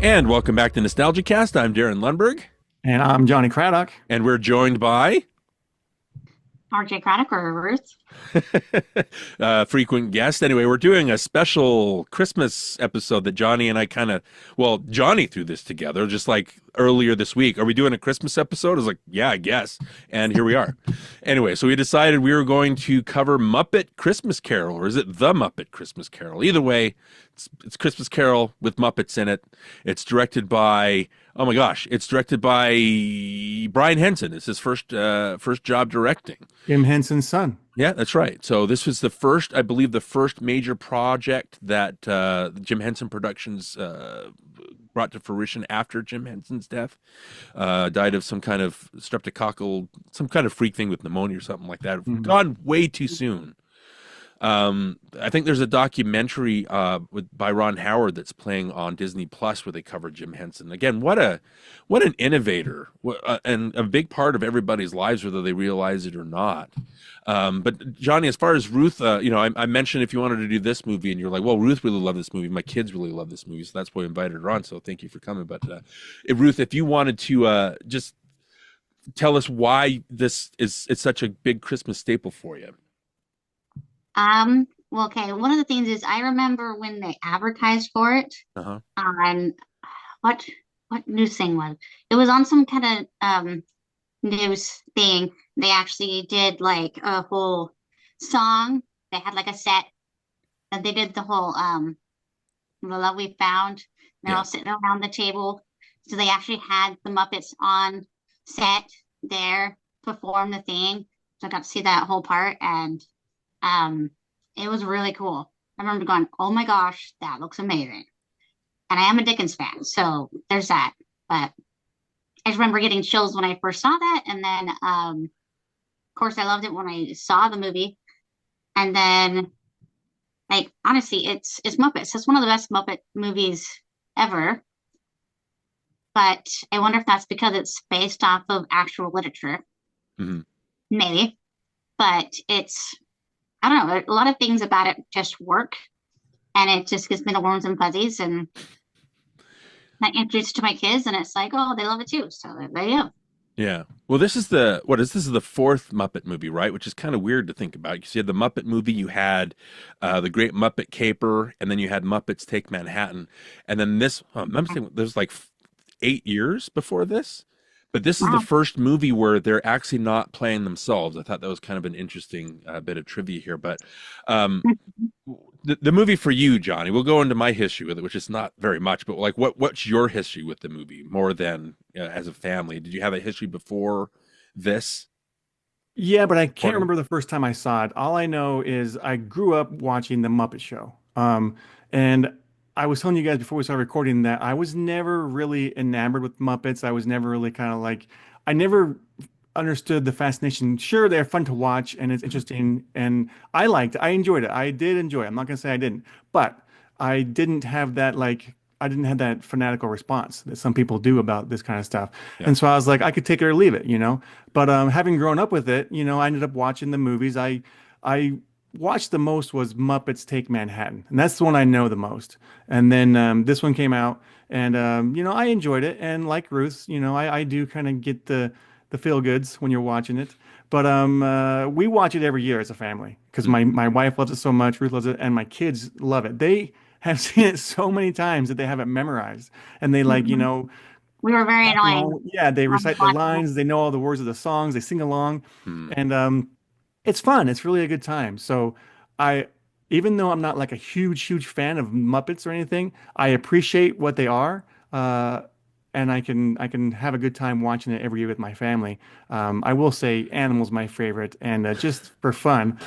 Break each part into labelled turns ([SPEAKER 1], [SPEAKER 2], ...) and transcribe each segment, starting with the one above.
[SPEAKER 1] And welcome back to NostalgiaCast. I'm Darin Lundberg.
[SPEAKER 2] And I'm Jonny Craddock.
[SPEAKER 1] And we're joined by
[SPEAKER 3] RJ Craddock or Ruth.
[SPEAKER 1] frequent guest. Anyway, we're doing a special Christmas episode that Jonny and I Jonny threw this together just like earlier this week. Are we doing a Christmas episode? I was like, yeah, I guess. And here we are. Anyway, so we decided we were going to cover Muppet Christmas Carol, or is it The Muppet Christmas Carol? Either way, it's Christmas Carol with Muppets in it. It's directed by, oh my gosh, it's directed by Brian Henson. It's his first job directing.
[SPEAKER 2] Jim Henson's son.
[SPEAKER 1] Yeah, that's right. So this was I believe the first major project that Jim Henson Productions brought to fruition after Jim Henson's death. Died of some kind of streptococcal, some kind of freak thing with pneumonia or something like that.
[SPEAKER 2] Mm-hmm.
[SPEAKER 1] Gone way too soon. I think there's a documentary by Ron Howard that's playing on Disney Plus where they cover Jim Henson. Again, what an innovator, and a big part of everybody's lives, whether they realize it or not. But Jonny, as far as Ruth, I mentioned if you wanted to do this movie, and you're like, well, Ruth really loved this movie. My kids really love this movie, so that's why we invited her on. So thank you for coming. But Ruth, if you wanted to just tell us why it's such a big Christmas staple for you.
[SPEAKER 3] Well, okay. One of the things is I remember when they advertised for it
[SPEAKER 1] Uh-huh.
[SPEAKER 3] on what news thing was it was on some kind of news thing. They actually did like a whole song. They had like a set and they did the whole The Love We Found. They're all sitting around the table. So they actually had the Muppets on set there perform the thing. So I got to see that whole part, and it was really cool. I remember going, oh my gosh, that looks amazing. And I am a Dickens fan, so there's that. But I just remember getting chills when I first saw that. And then, of course, I loved it when I saw the movie. And then, like, honestly, it's Muppets. It's one of the best Muppet movies ever. But I wonder if that's because it's based off of actual literature.
[SPEAKER 1] Mm-hmm.
[SPEAKER 3] Maybe. But I don't know, a lot of things about it just work, and it just gives me the warms and fuzzies, and I introduce it to my kids, and it's like, oh, they love it too. So there you go.
[SPEAKER 1] Yeah. Well, this is the fourth Muppet movie, right? Which is kind of weird to think about. You had the Muppet movie, you had the Great Muppet Caper, and then you had Muppets Take Manhattan, and then this. I'm saying there's like 8 years before this. But this is the first movie where they're actually not playing themselves. I thought that was kind of an interesting bit of trivia here. But the movie for you, Jonny, we'll go into my history with it, which is not very much. But like, what's your history with the movie more than as a family? Did you have a history before this?
[SPEAKER 2] Yeah, but I can't remember the first time I saw it. All I know is I grew up watching The Muppet Show. And I was telling you guys before we started recording that I was never really enamored with Muppets. I was never really kind of like, I never understood the fascination. Sure, they're fun to watch and it's interesting. And I enjoyed it. I did enjoy it. I'm not going to say I didn't, but I didn't have that, I didn't have that fanatical response that some people do about this kind of stuff.
[SPEAKER 1] Yeah.
[SPEAKER 2] And so I was like, I could take it or leave it. But having grown up with it, I ended up watching the movies. I watched the most was Muppets Take Manhattan, and that's the one I know the most. And then this one came out, and I enjoyed it. And like Ruth, I do kind of get the feel goods when you're watching it. But we watch it every year as a family because my wife loves it so much, Ruth loves it, and my kids love it. They have seen it so many times that they have it memorized, and they
[SPEAKER 3] we were very annoying.
[SPEAKER 2] Yeah, they recite the lines, they know all the words of the songs, they sing along, and it's fun. It's really a good time. So even though I'm not like a huge fan of Muppets or anything, I appreciate what they are. And I can have a good time watching it every year with my family. I will say Animal's my favorite. And just for fun,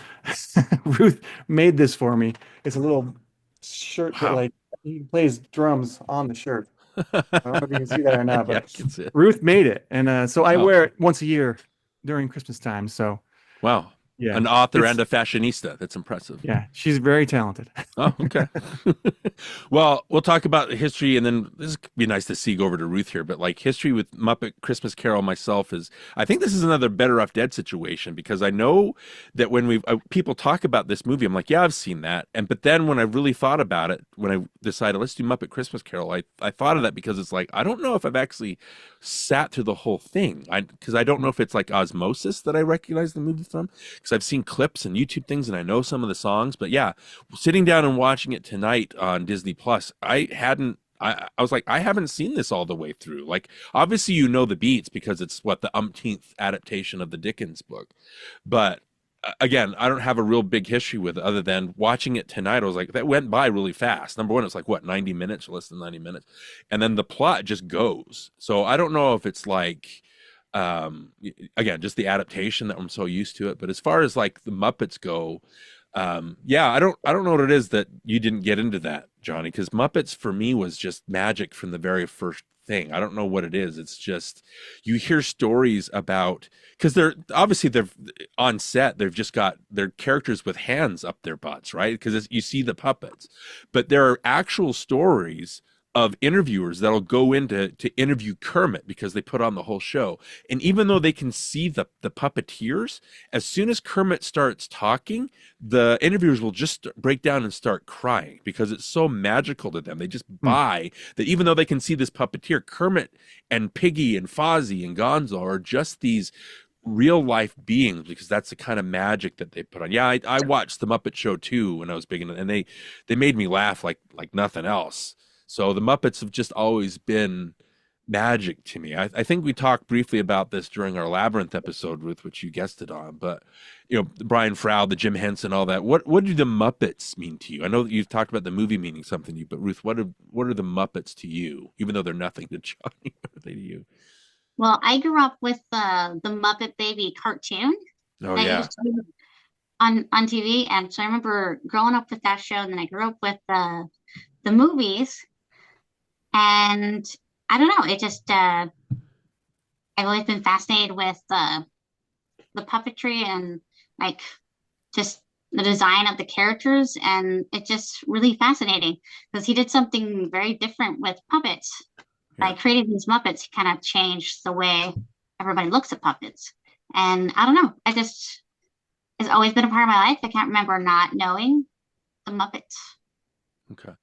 [SPEAKER 2] Ruth made this for me. It's a little shirt that he plays drums on the shirt. I don't know if you can see that or not, but Ruth made it. And so I wear it once a year during Christmas time. So
[SPEAKER 1] wow.
[SPEAKER 2] Yeah.
[SPEAKER 1] An author
[SPEAKER 2] It's
[SPEAKER 1] and a fashionista. That's impressive.
[SPEAKER 2] yeah, she's very talented.
[SPEAKER 1] Oh, okay. Well, we'll talk about history, and then this would be nice to see go over to Ruth here. But like history with Muppet Christmas Carol myself is, I think this is another Better Off Dead situation because I know that when people talk about this movie, I'm like, yeah, I've seen that, but then when I really thought about it, when I decided let's do Muppet Christmas Carol, I thought of that because it's like I don't know if I've actually sat through the whole thing, because I don't know if it's like osmosis that I recognize the movie from, because I've seen clips and YouTube things and I know some of the songs, but yeah, sitting down and watching it tonight on Disney Plus, I was like, I haven't seen this all the way through. Like, obviously, you know the beats because it's what the umpteenth adaptation of the Dickens book. But again, I don't have a real big history with it other than watching it tonight. I was like, that went by really fast. Number one, it's like, what, 90 minutes or less than 90 minutes? And then the plot just goes. So I don't know if it's like, again, just the adaptation that I'm so used to it. But as far as like the Muppets go, yeah, I don't know what it is that you didn't get into that, Johnny, because Muppets for me was just magic from the very first thing. I don't know what it is. It's just you hear stories about, because they're on set, they've just got their characters with hands up their butts, right? Because you see the puppets, but there are actual stories of interviewers that'll go in to interview Kermit because they put on the whole show. And even though they can see the puppeteers, as soon as Kermit starts talking, the interviewers will just break down and start crying because it's so magical to them. They just buy that even though they can see this puppeteer, Kermit and Piggy and Fozzie and Gonzo are just these real life beings because that's the kind of magic that they put on. Yeah, I watched the Muppet Show too when I was big into it, and they made me laugh like nothing else. So the Muppets have just always been magic to me. I think we talked briefly about this during our Labyrinth episode, Ruth, which you guested on. But Brian Froud, the Jim Henson, all that. What do the Muppets mean to you? I know that you've talked about the movie meaning something to you, but Ruth, what are the Muppets to you? Even though they're nothing to Johnny, what are they to you?
[SPEAKER 3] Well, I grew up with the Muppet Baby cartoon
[SPEAKER 1] Oh
[SPEAKER 3] that
[SPEAKER 1] yeah,
[SPEAKER 3] used to be on TV, and so I remember growing up with that show, and then I grew up with the movies. And I don't know, it just I've always been fascinated with the puppetry and like just the design of the characters, and it's just really fascinating because he did something very different with puppets. By
[SPEAKER 1] yeah.
[SPEAKER 3] creating these Muppets, he kind of changed the way everybody looks at puppets. And I don't know, it's always been a part of my life. I can't remember not knowing the Muppets,
[SPEAKER 1] Okay.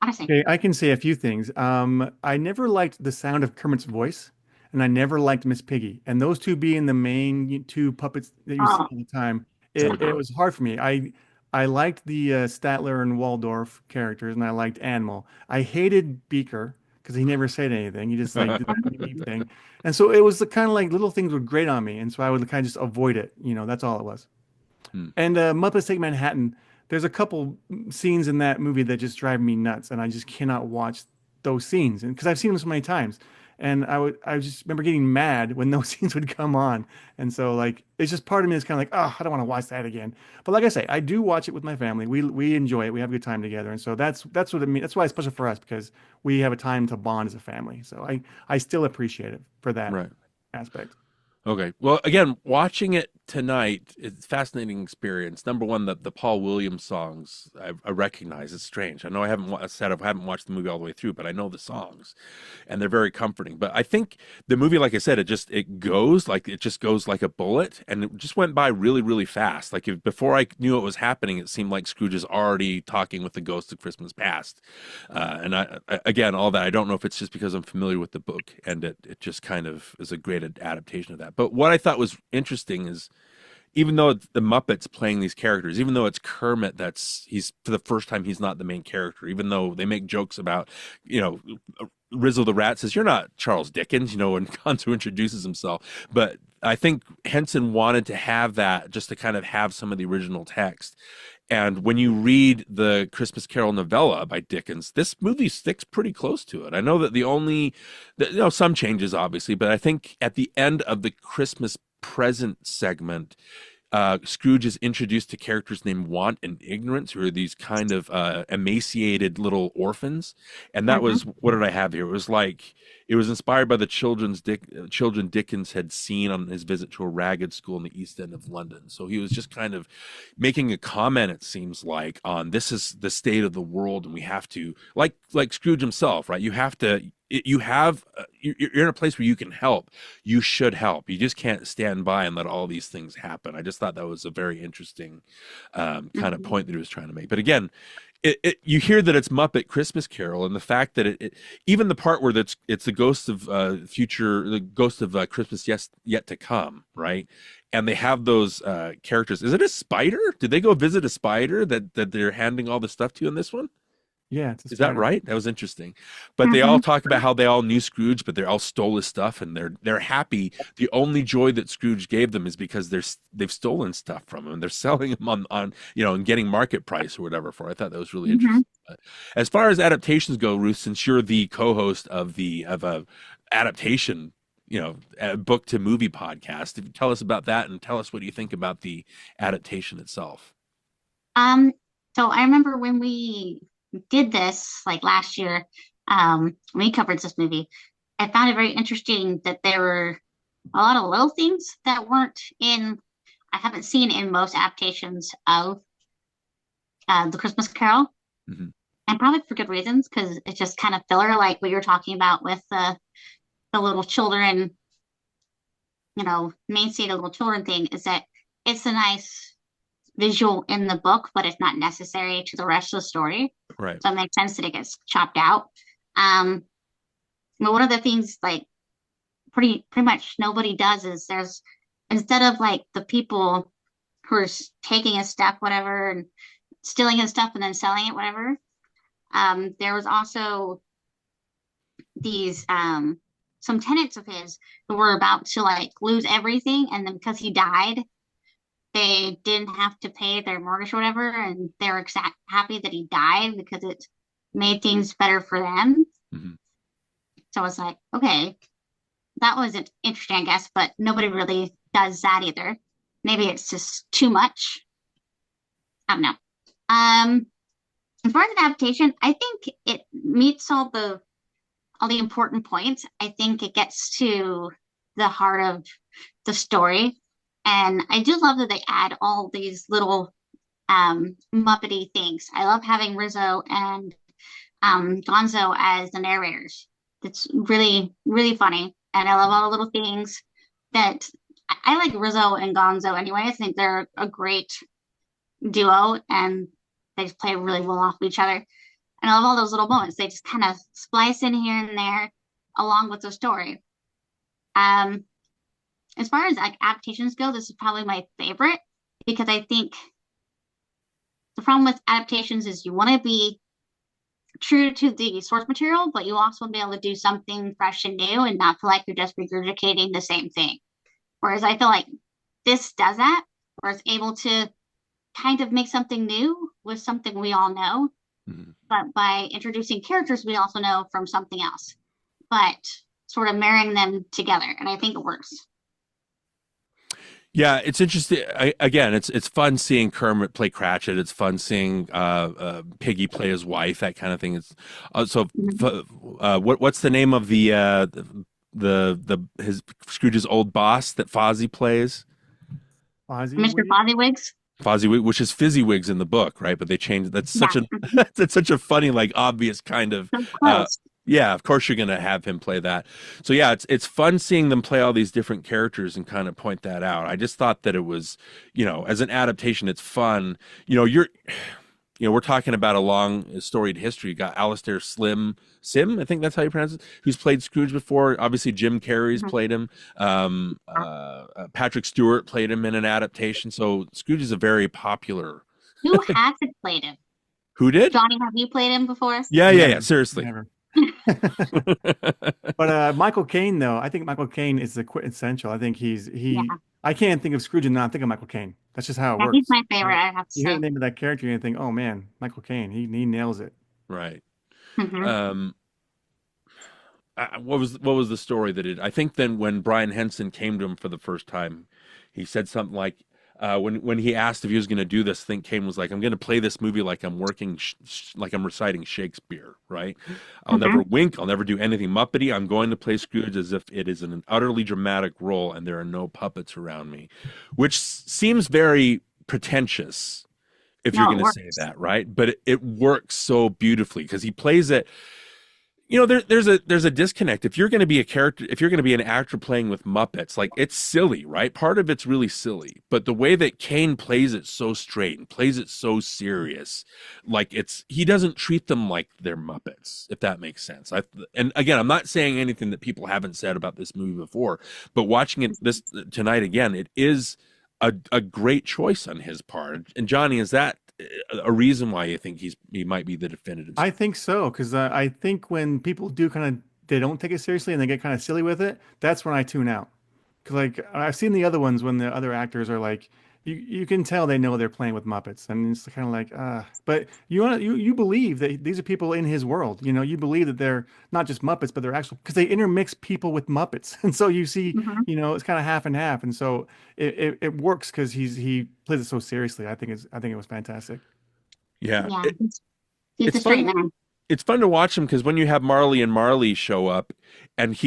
[SPEAKER 3] honestly.
[SPEAKER 2] Okay, I can say a few things. I never liked the sound of Kermit's voice, and I never liked Miss Piggy. And those two being the main two puppets that you see
[SPEAKER 3] Oh,
[SPEAKER 2] all the time,
[SPEAKER 1] So
[SPEAKER 2] it
[SPEAKER 1] good.
[SPEAKER 2] was hard for me. I liked the Statler and Waldorf characters, and I liked Animal. I hated Beaker because he never said anything. He just like did the beep beep thing, and so it was the kind of like little things would grate on me, and so I would kind of just avoid it. That's all it was.
[SPEAKER 1] Hmm.
[SPEAKER 2] And Muppets Take Manhattan, there's a couple scenes in that movie that just drive me nuts, and I just cannot watch those scenes, and because I've seen them so many times, and I just remember getting mad when those scenes would come on, and so like it's just part of me is kind of like, oh, I don't want to watch that again. But like I say, I do watch it with my family. We enjoy it. We have a good time together, and so that's what it means. That's why it's special for us because we have a time to bond as a family. So I still appreciate it for that
[SPEAKER 1] Right.
[SPEAKER 2] aspect.
[SPEAKER 1] Okay. Well, again, watching it tonight, it's a fascinating experience. Number one, the Paul Williams songs I recognize. It's strange. I know I haven't watched the movie all the way through, but I know the songs, and they're very comforting. But I think the movie, like I said, it just goes like a bullet, and it just went by really, really fast. Like before I knew what was happening, it seemed like Scrooge is already talking with the ghost of Christmas past. And again, all that I don't know if it's just because I'm familiar with the book, and it just kind of is a great adaptation of that. But what I thought was interesting is even though it's the Muppets playing these characters, even though it's Kermit he's for the first time he's not the main character, even though they make jokes about, Rizzle the Rat says, "You're not Charles Dickens," when Gonzo introduces himself. But I think Henson wanted to have that just to kind of have some of the original text. And when you read the Christmas Carol novella by Dickens, this movie sticks pretty close to it. I know that some changes obviously, but I think at the end of the Christmas present segment, Scrooge is introduced to characters named Want and Ignorance, who are these kind of emaciated little orphans. And that
[SPEAKER 3] Hmm.
[SPEAKER 1] was, what did I have here? It was like, it was inspired by the children Dickens had seen on his visit to a ragged school in the East End of London. So he was just kind of making a comment, it seems like, on this is the state of the world, and we have to, like Scrooge himself, right? You have to, you're in a place where you can help. You should help. You just can't stand by and let all these things happen. I just thought that was a very interesting kind of
[SPEAKER 3] Hmm.
[SPEAKER 1] point that he was trying to make. But again, you hear that it's Muppet Christmas Carol, and the fact that even the part where it's the ghost of the ghost of Christmas yet to come, right? And they have those characters. Is it a spider? Did they go visit a spider that they're handing all the stuff to in this one?
[SPEAKER 2] Yeah, it's a
[SPEAKER 1] Is that
[SPEAKER 2] spider.
[SPEAKER 1] right? That was interesting. But they all
[SPEAKER 3] Hmm.
[SPEAKER 1] talk about how they all knew Scrooge, but they all stole his stuff, and they're happy. The only joy that Scrooge gave them is because they've stolen stuff from him, and they're selling them on and getting market price or whatever for it. I thought that was really
[SPEAKER 3] Hmm.
[SPEAKER 1] interesting. But as far as adaptations go, Ruth, since you're the co-host of a adaptation, a book to movie podcast, if you tell us about that and tell us what you think about the adaptation itself.
[SPEAKER 3] Um, so I remember when we did this like last year, when we covered this movie, I found it very interesting that there were a lot of little things that weren't in, I haven't seen in most adaptations of The Christmas Carol,
[SPEAKER 1] Hmm.
[SPEAKER 3] and probably for good reasons, because it's just kind of filler, like what you're talking about with the little children, main scene of little children thing, is that it's a nice visual in the book, but it's not necessary to the rest of the story.
[SPEAKER 1] Right.
[SPEAKER 3] So it makes sense that it gets chopped out. Um, but one of the things like pretty much nobody does is there's instead of like the people who are taking his stuff, whatever, and stealing his stuff and then selling it, whatever. There was also these some tenants of his who were about to like lose everything, and then because he died, they didn't have to pay their mortgage or whatever, and they were happy that he died because it made things better for them.
[SPEAKER 1] Hmm.
[SPEAKER 3] So I was like, okay, that was interesting, I guess, but nobody really does that either. Maybe it's just too much. I don't know. As far as an adaptation, I think it meets all the important points. I think it gets to the heart of the story. And I do love that they add all these little Muppety things. I love having Rizzo and Gonzo as the narrators. It's really, really funny. And I love all the little things that I like Rizzo and Gonzo anyway. I think they're a great duo and they just play really well off of each other. And I love all those little moments. They just kind of splice in here and there along with the story. Um, as far as like adaptations go, this is probably my favorite because I think the problem with adaptations is you want to be true to the source material, but you also want to be able to do something fresh and new and not feel like you're just regurgitating the same thing. Whereas I feel like this does that, where it's able to kind of make something new with something we all know,
[SPEAKER 1] Hmm.
[SPEAKER 3] but by introducing characters we also know from something else, but sort of marrying them together. And I think it works.
[SPEAKER 1] Yeah, it's interesting. Again, it's fun seeing Kermit play Cratchit. It's fun seeing Piggy play his wife. That kind of thing. It's
[SPEAKER 3] Mhm.
[SPEAKER 1] what's the name of the his Scrooge's old boss that Fozzie plays?
[SPEAKER 3] Mr.
[SPEAKER 2] Fozzie.
[SPEAKER 3] Fozziewig's.
[SPEAKER 1] Which is Fizzywigs in the book, right? But they changed. That's
[SPEAKER 3] Yeah.
[SPEAKER 1] such a
[SPEAKER 3] Mhm.
[SPEAKER 1] that's such a funny, like obvious kind of.
[SPEAKER 3] So
[SPEAKER 1] Uh,
[SPEAKER 3] close.
[SPEAKER 1] yeah, of course you're gonna have him play that. So yeah, it's fun seeing them play all these different characters and kind of point that out. I just thought that it was, as an adaptation, it's fun. We're talking about a long storied history. You got Alistair Sim, I think that's how you pronounce it, who's played Scrooge before. Obviously, Jim Carrey's
[SPEAKER 3] Mhm.
[SPEAKER 1] played him. Patrick Stewart played him in an adaptation. So Scrooge is a very popular.
[SPEAKER 3] Who hasn't played him?
[SPEAKER 1] Who did?
[SPEAKER 3] Johnny, have you played him before?
[SPEAKER 1] Yeah, yeah, yeah.
[SPEAKER 2] Never,
[SPEAKER 1] Seriously.
[SPEAKER 2] never. But Michael Caine, though, I think Michael Caine is the quintessential. I think
[SPEAKER 3] Yeah.
[SPEAKER 2] I can't think of Scrooge and not think of Michael Caine. That's just how it
[SPEAKER 3] Yeah, he's
[SPEAKER 2] works,
[SPEAKER 3] my favorite,
[SPEAKER 2] right?
[SPEAKER 3] I have to
[SPEAKER 2] You hear the
[SPEAKER 3] say.
[SPEAKER 2] name of that character, and you think, oh man, Michael Caine, he nails it.
[SPEAKER 1] Right.
[SPEAKER 3] Hmm.
[SPEAKER 1] Um, what was the story that it? I think then when Brian Henson came to him for the first time, he said something like, when he asked if he was going to do this, I think Kane was like, "I'm going to play this movie like I'm working, like I'm reciting Shakespeare, right? I'll never
[SPEAKER 3] Hmm.
[SPEAKER 1] wink. I'll never do anything Muppety. I'm going to play Scrooge as if it is an utterly dramatic role, and there are no puppets around me," which seems very pretentious if you're
[SPEAKER 3] No,
[SPEAKER 1] going
[SPEAKER 3] it
[SPEAKER 1] to say
[SPEAKER 3] works.
[SPEAKER 1] that, right? But it works so beautifully because he plays it. There's a disconnect. If you're going to be a character, if you're going to be an actor playing with Muppets, like it's silly, right? Part of it's really silly, but the way that Kane plays it so straight and plays it so serious, like he doesn't treat them like they're Muppets, if that makes sense. And again, I'm not saying anything that people haven't said about this movie before, but watching it this tonight again, it is a great choice on his part. And Johnny, is that a reason why you think he might be the definitive?
[SPEAKER 2] I think so, because I think when people do kind of they don't take it seriously and they get kind of silly with it, that's when I tune out. Because like I've seen the other ones when the other actors are like, you can tell they know they're playing with Muppets, and it's kind of like But you believe that these are people in his world. You believe that they're not just Muppets, but they're actual because they intermix people with Muppets, and so you see,
[SPEAKER 3] Hmm.
[SPEAKER 2] it's kind of half and half, and so it works because he plays it so seriously. I think it was fantastic.
[SPEAKER 1] Yeah,
[SPEAKER 3] Yeah, he's
[SPEAKER 1] it's
[SPEAKER 3] a straight
[SPEAKER 1] fun.
[SPEAKER 3] man.
[SPEAKER 1] It's fun to watch him because when you have Marley and Marley show up, and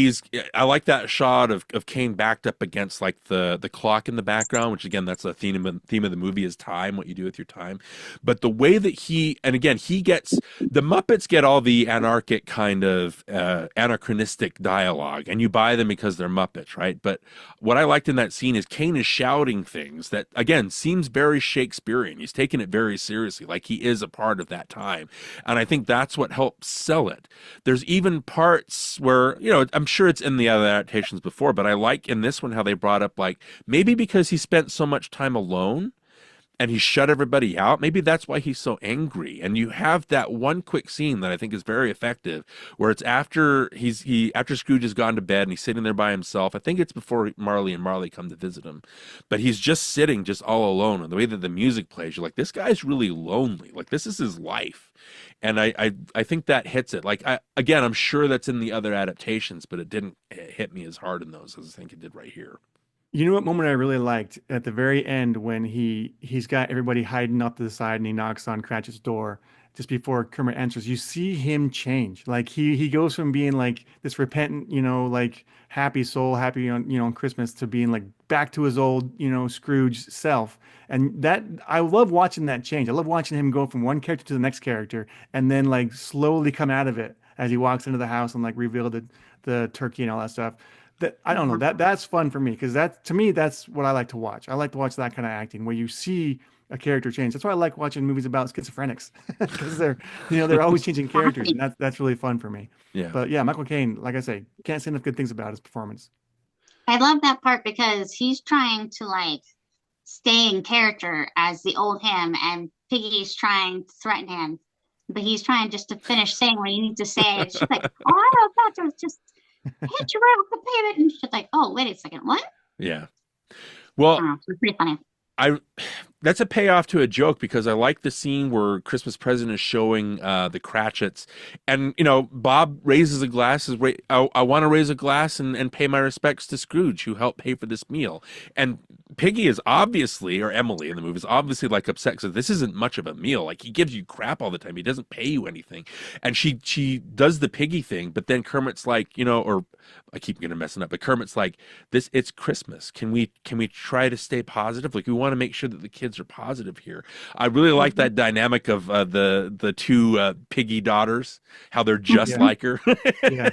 [SPEAKER 1] I like that shot of Kane backed up against like the clock in the background, which again, that's a theme of the movie is time, what you do with your time. But the way that and again, the Muppets get all the anarchic kind of anachronistic dialogue, and you buy them because they're Muppets, right? But what I liked in that scene is Kane is shouting things that again seems very Shakespearean. He's taking it very seriously, like he is a part of that time. And I think that's what helps sell it. There's even parts where, I'm sure it's in the other adaptations before, but I like in this one how they brought up like maybe because he spent so much time alone and he shut everybody out. Maybe that's why he's so angry. And you have that one quick scene that I think is very effective, where it's after after Scrooge has gone to bed and he's sitting there by himself. I think it's before Marley and Marley come to visit him, but he's just sitting, just all alone. And the way that the music plays, you're like, this guy's really lonely. Like this is his life. And I think that hits it. Like again, I'm sure that's in the other adaptations, but it didn't hit me as hard in those as I think it did right here.
[SPEAKER 2] You know what moment I really liked at the very end when he's got everybody hiding up to the side and he knocks on Cratchit's door just before Kermit answers. You see him change. Like he goes from being like this repentant, like happy soul, happy on Christmas to being like back to his old, Scrooge self. And that I love watching that change. I love watching him go from one character to the next character and then like slowly come out of it as he walks into the house and like reveal the turkey and all that stuff. That I don't know,
[SPEAKER 3] Yeah.
[SPEAKER 2] that's fun for me because that to me that's what I like to watch. I like to watch that kind of acting where you see a character change. That's why I like watching movies about schizophrenics because they're always changing characters, and
[SPEAKER 3] Exactly.
[SPEAKER 2] that's really fun for me.
[SPEAKER 1] Yeah.
[SPEAKER 2] But yeah, Michael Caine, like I say, can't say enough good things about his performance.
[SPEAKER 3] I love that part because he's trying to like stay in character as the old him, and Piggy's trying to threaten him, but he's trying just to finish saying what he needs to say. And she's like, "Oh, I don't know, just hit you right with the payment." And she's like, "Oh, wait a second, what?"
[SPEAKER 1] Yeah.
[SPEAKER 3] I
[SPEAKER 1] Well,
[SPEAKER 3] don't know. It's pretty funny.
[SPEAKER 1] I that's a payoff to a joke because I like the scene where Christmas Present is showing the Cratchits, and Bob raises a glass. I want to raise a glass and pay my respects to Scrooge, who helped pay for this meal. And Piggy is obviously, or Emily in the movie is obviously like upset because this isn't much of a meal. Like he gives you crap all the time. He doesn't pay you anything, and she does the Piggy thing. But then Kermit's like, or I keep getting messing up, but Kermit's like, this it's Christmas. Can we try to stay positive? Like we want to make sure that the kids are positive here. I really like
[SPEAKER 3] Mhm.
[SPEAKER 1] that dynamic of the two Piggy daughters, how they're just
[SPEAKER 2] Yeah,
[SPEAKER 3] Mhm.
[SPEAKER 1] like her.
[SPEAKER 2] yeah,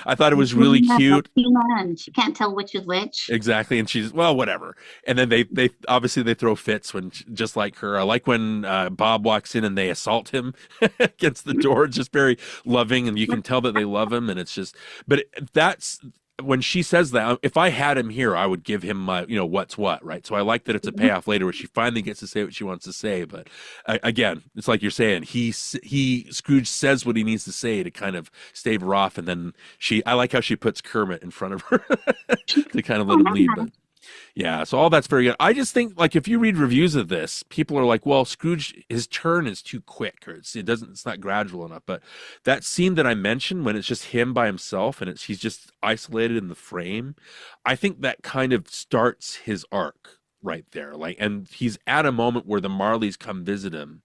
[SPEAKER 1] I thought it was really
[SPEAKER 3] Looking at
[SPEAKER 1] cute.
[SPEAKER 3] Latina, and she can't tell which is which.
[SPEAKER 1] Exactly, and she's well, whatever. And then they obviously they throw fits when just like her. I like when Bob walks in and they assault him against the door. It's just very loving, and you can tell that they love him. And it's just, but that's when she says that. If I had him here, I would give him my what's what, right? So I like that it's a payoff later where she finally gets to say what she wants to say. But again, it's like you're saying, he Scrooge says what he needs to say to kind of stave her off, and then I like how she puts Kermit in front of her to kind of let him lead. But yeah, so all that's very good. I just think like if you read reviews of this, people are like, well, Scrooge, his turn is too quick, or it's not gradual enough. But that scene that I mentioned when it's just him by himself and he's just isolated in the frame, I think that kind of starts his arc. right there. Like, and he's at a moment where the Marleys come visit him.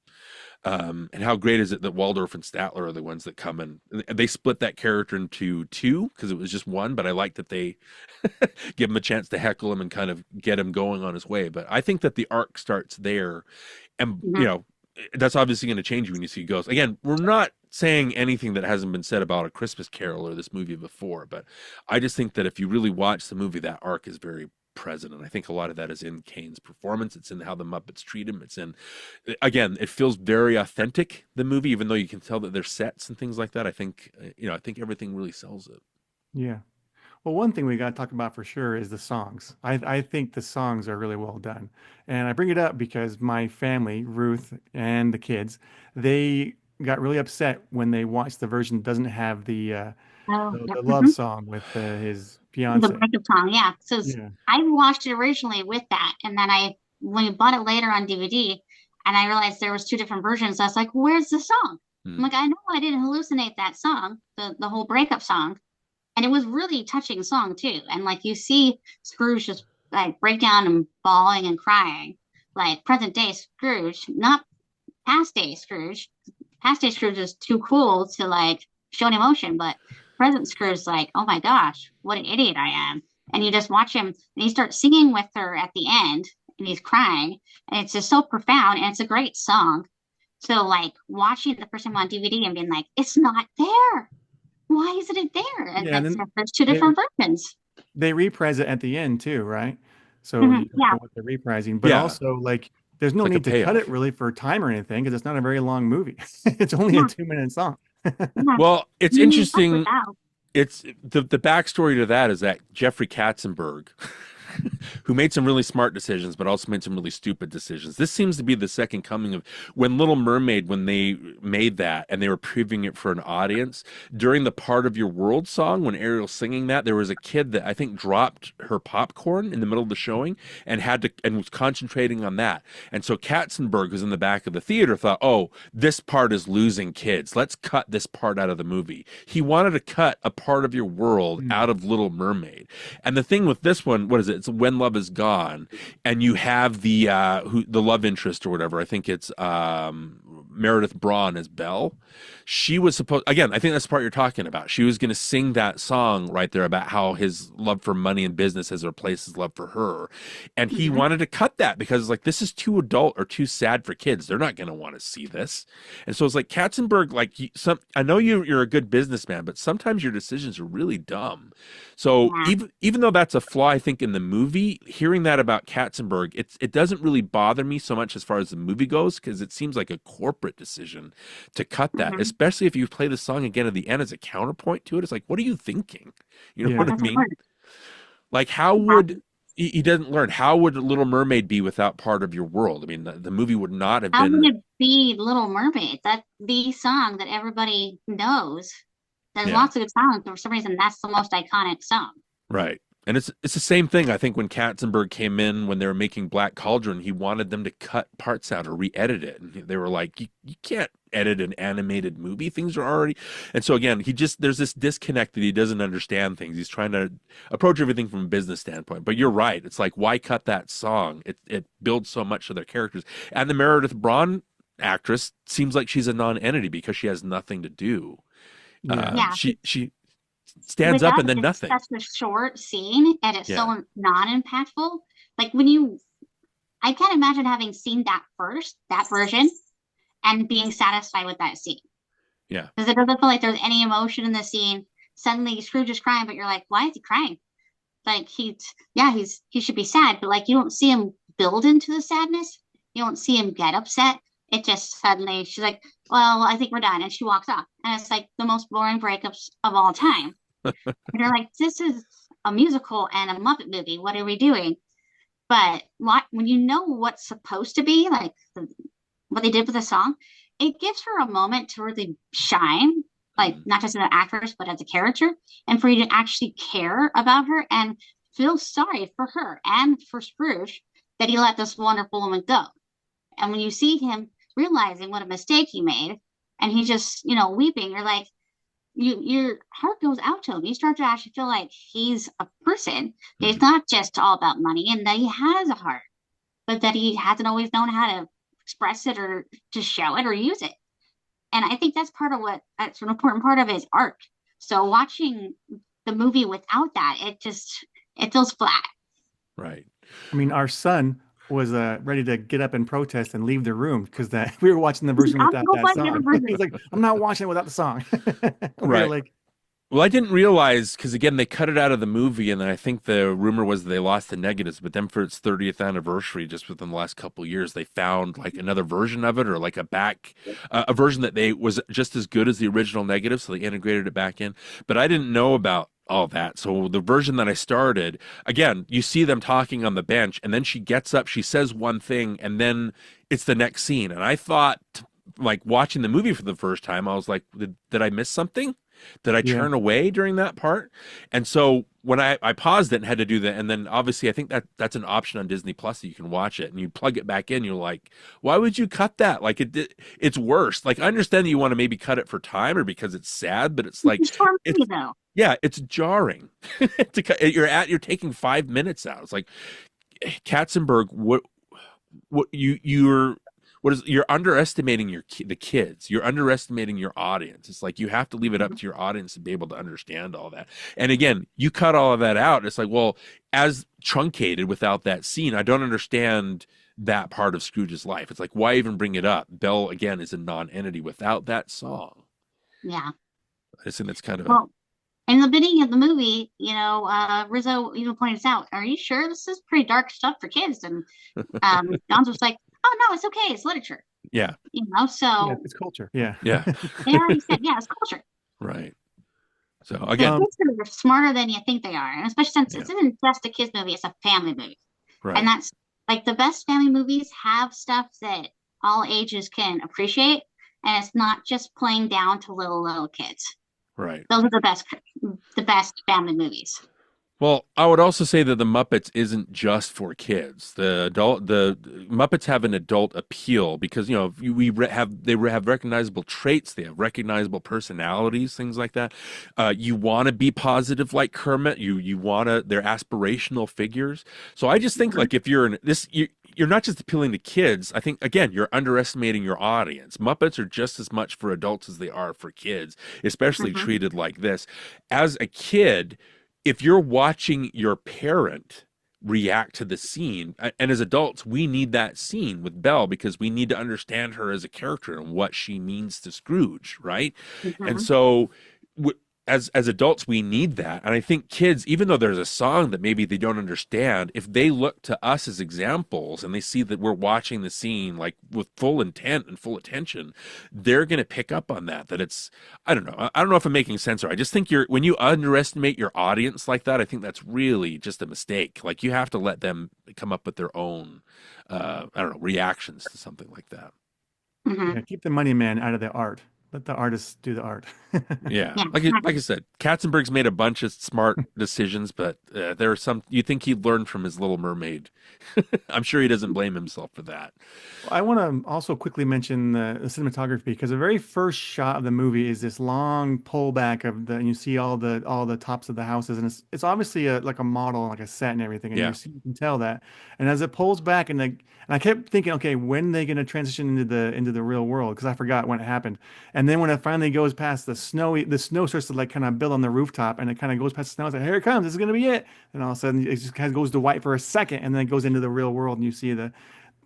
[SPEAKER 1] And how great is it that Waldorf and Statler are the ones that come in? And they split that character into two because it was just one, but I like that they give him a chance to heckle him and kind of get him going on his way. But I think that the arc starts there. And,
[SPEAKER 3] Mhm.
[SPEAKER 1] that's obviously going to change when you see Ghost. Again, we're not saying anything that hasn't been said about A Christmas Carol or this movie before, but I just think that if you really watch the movie, that arc is very present. And I think a lot of that is in Caine's performance. It's in how the Muppets treat him. It's in, again, it feels very authentic, the movie, even though you can tell that there's sets and things like that. I think, I think everything really sells it.
[SPEAKER 2] Yeah. Well, one thing we got to talk about for sure is the songs. I think the songs are really well done. And I bring it up because my family, Ruth and the kids, they got really upset when they watched the version that doesn't have
[SPEAKER 3] Oh,
[SPEAKER 2] the
[SPEAKER 3] yeah.
[SPEAKER 2] love song with his
[SPEAKER 3] The
[SPEAKER 2] fiance.
[SPEAKER 3] breakup song, yeah. So
[SPEAKER 2] Yeah.
[SPEAKER 3] I watched it originally with that, and then when we bought it later on DVD, and I realized there was two different versions. I was like, "Where's the song?" I'm
[SPEAKER 1] Mm.
[SPEAKER 3] like, "I know I didn't hallucinate that song, the whole breakup song." And it was really touching song too. And like you see Scrooge just like break down and bawling and crying, like present day Scrooge, not past day Scrooge. Past day Scrooge is too cool to like show an emotion, but present Scrooge is like, oh my gosh, what an idiot I am. And you just watch him and he starts singing with her at the end and he's crying. And it's just so profound and it's a great song. So like watching it the first time on DVD and being like, it's not there. Why isn't it there? And
[SPEAKER 2] Yeah, and
[SPEAKER 3] that's
[SPEAKER 2] then
[SPEAKER 3] there's two
[SPEAKER 2] they
[SPEAKER 3] different versions.
[SPEAKER 2] they reprise it at the end too, right? So
[SPEAKER 3] Mhm.
[SPEAKER 2] you don't
[SPEAKER 3] Yeah,
[SPEAKER 2] know what they're reprising, but
[SPEAKER 1] Yeah,
[SPEAKER 2] also like there's no
[SPEAKER 1] it's like a
[SPEAKER 2] need to cut it
[SPEAKER 1] payoff.
[SPEAKER 2] really for time or anything because it's not a very long movie. It's only a
[SPEAKER 3] yeah,
[SPEAKER 2] 2 minute song.
[SPEAKER 3] yeah.
[SPEAKER 1] Well, it's
[SPEAKER 3] You need help with
[SPEAKER 1] interesting.
[SPEAKER 3] that.
[SPEAKER 1] It's the backstory to that is that Jeffrey Katzenberg, who made some really smart decisions, but also made some really stupid decisions. This seems to be the second coming of when Little Mermaid, when they made that and they were previewing it for an audience during the Part of Your World song, when Ariel's singing that, there was a kid that I think dropped her popcorn in the middle of the showing and was concentrating on that. And so Katzenberg, who's in the back of the theater, thought, oh, this part is losing kids. Let's cut this part out of the movie. He wanted to cut a part of your world
[SPEAKER 2] Mm.
[SPEAKER 1] out of Little Mermaid. And the thing with this one, what is it? It's When Love Is Gone, and you have the love interest or whatever. I think it's Meredith Braun as Belle. She was supposed, again, I think that's the part you're talking about. She was going to sing that song right there about how his love for money and business has replaced his love for her, and he
[SPEAKER 3] Mhm.
[SPEAKER 1] wanted to cut that because like this is too adult or too sad for kids. They're not going to want to see this. And so it's like Katzenberg, like I know you're a good businessman, but sometimes your decisions are really dumb. So
[SPEAKER 3] Yeah.
[SPEAKER 1] even though that's a flaw, I think in the movie, hearing that about Katzenberg, it doesn't really bother me so much as far as the movie goes because it seems like a corporate decision to cut that,
[SPEAKER 3] Mhm.
[SPEAKER 1] especially if you play the song again at the end as a counterpoint to it. It's like, what are you thinking? You know
[SPEAKER 2] Yeah.
[SPEAKER 1] what I
[SPEAKER 3] Doesn't
[SPEAKER 1] mean?
[SPEAKER 3] work.
[SPEAKER 1] Like, how would
[SPEAKER 3] Yeah.
[SPEAKER 1] he doesn't learn? How would Little Mermaid be without Part of Your World? I mean, the movie would not have
[SPEAKER 3] How would
[SPEAKER 1] been.
[SPEAKER 3] it be Little Mermaid? That's the song that everybody knows. There's
[SPEAKER 1] Yeah.
[SPEAKER 3] lots of good songs, but for some reason that's the most iconic song.
[SPEAKER 1] Right. And it's the same thing. I think when Katzenberg came in when they were making Black Cauldron, he wanted them to cut parts out or re-edit it. And they were like, you can't edit an animated movie. Things are already. And so again, there's this disconnect that he doesn't understand things. He's trying to approach everything from a business standpoint. But you're right. It's like, why cut that song? It builds so much of their characters. And the Meredith Braun actress seems like she's a non-entity because she has nothing to do.
[SPEAKER 2] Yeah.
[SPEAKER 3] Yeah.
[SPEAKER 1] She stands
[SPEAKER 3] With
[SPEAKER 1] up
[SPEAKER 3] that,
[SPEAKER 1] and then
[SPEAKER 3] it's
[SPEAKER 1] nothing.
[SPEAKER 3] such a short scene and it's
[SPEAKER 1] Yeah.
[SPEAKER 3] so non-impactful. Like I can't imagine having seen that version, and being satisfied with that scene.
[SPEAKER 1] Yeah.
[SPEAKER 3] Because it doesn't feel like there's any emotion in the scene. Suddenly Scrooge is crying, but you're like, why is he crying? Like he should be sad, but like you don't see him build into the sadness. You don't see him get upset. It just suddenly she's like, well, I think we're done, and she walks off, and it's like the most boring breakups of all time. And you're like, this is a musical and a Muppet movie. What are we doing? But when you know what's supposed to be like what they did with the song, it gives her a moment to really shine, like
[SPEAKER 1] Mm.
[SPEAKER 3] not just as an actress, but as a character, and for you to actually care about her and feel sorry for her and for Scrooge that he let this wonderful woman go. And when you see him realizing what a mistake he made, and he just, weeping, you're like, your heart goes out to him. You start to actually feel like he's a person. He's
[SPEAKER 1] Mhm.
[SPEAKER 3] not just all about money, and that he has a heart. but that he hasn't always known how to express it or to show it or use it. And I think that's part of that's an important part of his art. So watching the movie without that, it feels flat.
[SPEAKER 1] Right.
[SPEAKER 2] I mean, our son was ready to get up and protest and leave the room because that we were watching the version
[SPEAKER 3] I'll
[SPEAKER 2] without
[SPEAKER 3] go
[SPEAKER 2] that
[SPEAKER 3] find the other
[SPEAKER 2] song.
[SPEAKER 3] version.
[SPEAKER 2] He's like, I'm not watching it without the song. We were
[SPEAKER 1] Right.
[SPEAKER 2] like,
[SPEAKER 1] Well, I didn't realize because again they cut it out of the movie, and then I think the rumor was they lost the negatives. But then for its 30th anniversary, just within the last couple of years, they found like another version of it, or like a version that they was just as good as the original negative, so they integrated it back in. But I didn't know about all that. So the version that I started, again, you see them talking on the bench, and then she gets up, she says one thing, and then it's the next scene. And I thought, like watching the movie for the first time, I was like, did I miss something? Did I
[SPEAKER 2] yeah,
[SPEAKER 1] turn away during that part? And so when I paused it and had to do that, and then obviously I think that's an option on Disney Plus that you can watch it and you plug it back in. You're like, why would you cut that? Like it's worse. Like I understand that you want to maybe cut it for time or because it's sad, but it's like
[SPEAKER 3] It's for
[SPEAKER 1] it's
[SPEAKER 3] me though.
[SPEAKER 1] yeah, it's jarring. to cut, you're taking 5 minutes out. It's like Katzenberg. You're underestimating the kids. You're underestimating your audience. It's like you have to leave it up to your audience to be able to understand all that. And again, you cut all of that out. It's like, well, as truncated without that scene, I don't understand that part of Scrooge's life. It's like, why even bring it up? Belle again is a non-entity without that song.
[SPEAKER 3] Yeah.
[SPEAKER 1] I just think that's kind of
[SPEAKER 3] Well, in the beginning of the movie, Rizzo even points out, "Are you sure this is pretty dark stuff for kids?" And John's was like, "Oh no, it's okay. It's literature."
[SPEAKER 1] yeah,
[SPEAKER 2] yeah,
[SPEAKER 3] So
[SPEAKER 2] it's culture. Yeah,
[SPEAKER 1] yeah,
[SPEAKER 3] they already said, "Yeah, it's culture."
[SPEAKER 1] right. So
[SPEAKER 3] The
[SPEAKER 1] again,
[SPEAKER 3] kids are smarter than you think they are, and especially since
[SPEAKER 1] yeah,
[SPEAKER 3] it isn't just a kids movie; it's a family movie, and
[SPEAKER 1] right,
[SPEAKER 3] that's like the best family movies have stuff that all ages can appreciate, and it's not just playing down to little kids.
[SPEAKER 1] right.
[SPEAKER 3] Those are the best family movies.
[SPEAKER 1] Well, I would also say that the Muppets isn't just for kids. The Muppets have an adult appeal because they have recognizable traits, they have recognizable personalities, things like that. You want to be positive like Kermit. They're aspirational figures. So I just think like if you're in this, you're not just appealing to kids. I think again you're underestimating your audience. Muppets are just as much for adults as they are for kids, especially
[SPEAKER 3] Mm-hmm.
[SPEAKER 1] treated like this. As a kid, if you're watching your parent react to the scene, and as adults, we need that scene with Belle because we need to understand her as a character and what she means to Scrooge, right? And
[SPEAKER 3] Mm-hmm.
[SPEAKER 1] so, as adults, we need that. And I think kids, even though there's a song that maybe they don't understand, if they look to us as examples and they see that we're watching the scene like with full intent and full attention, they're going to pick up on that. That it's, I don't know. I don't know if I'm making sense or I just think when you underestimate your audience like that, I think that's really just a mistake. Like you have to let them come up with their own, I don't know, reactions to something like that.
[SPEAKER 3] Mm-hmm.
[SPEAKER 2] yeah. Keep the money man out of the art. Let the artists do the art.
[SPEAKER 1] Yeah,
[SPEAKER 3] Yeah,
[SPEAKER 1] like I said, Katzenberg's made a bunch of smart decisions, but there are some you think he'd learn from his Little Mermaid. I'm sure he doesn't blame himself for that.
[SPEAKER 2] I want to also quickly mention the cinematography because the very first shot of the movie is this long pullback and you see all the tops of the houses, and it's obviously like a model, like a set and everything, and
[SPEAKER 1] Yeah,
[SPEAKER 2] you can tell that. And as it pulls back, and I kept thinking, okay, when are they going to transition into the real world? Because I forgot when it happened. And then when it finally goes past the snow starts to like kind of build on the rooftop, and it kind of goes past the snow. It's like, here it comes, this is going to be it. And all of a sudden, it just kind of goes to white for a second, and then it goes into the real world, and you see the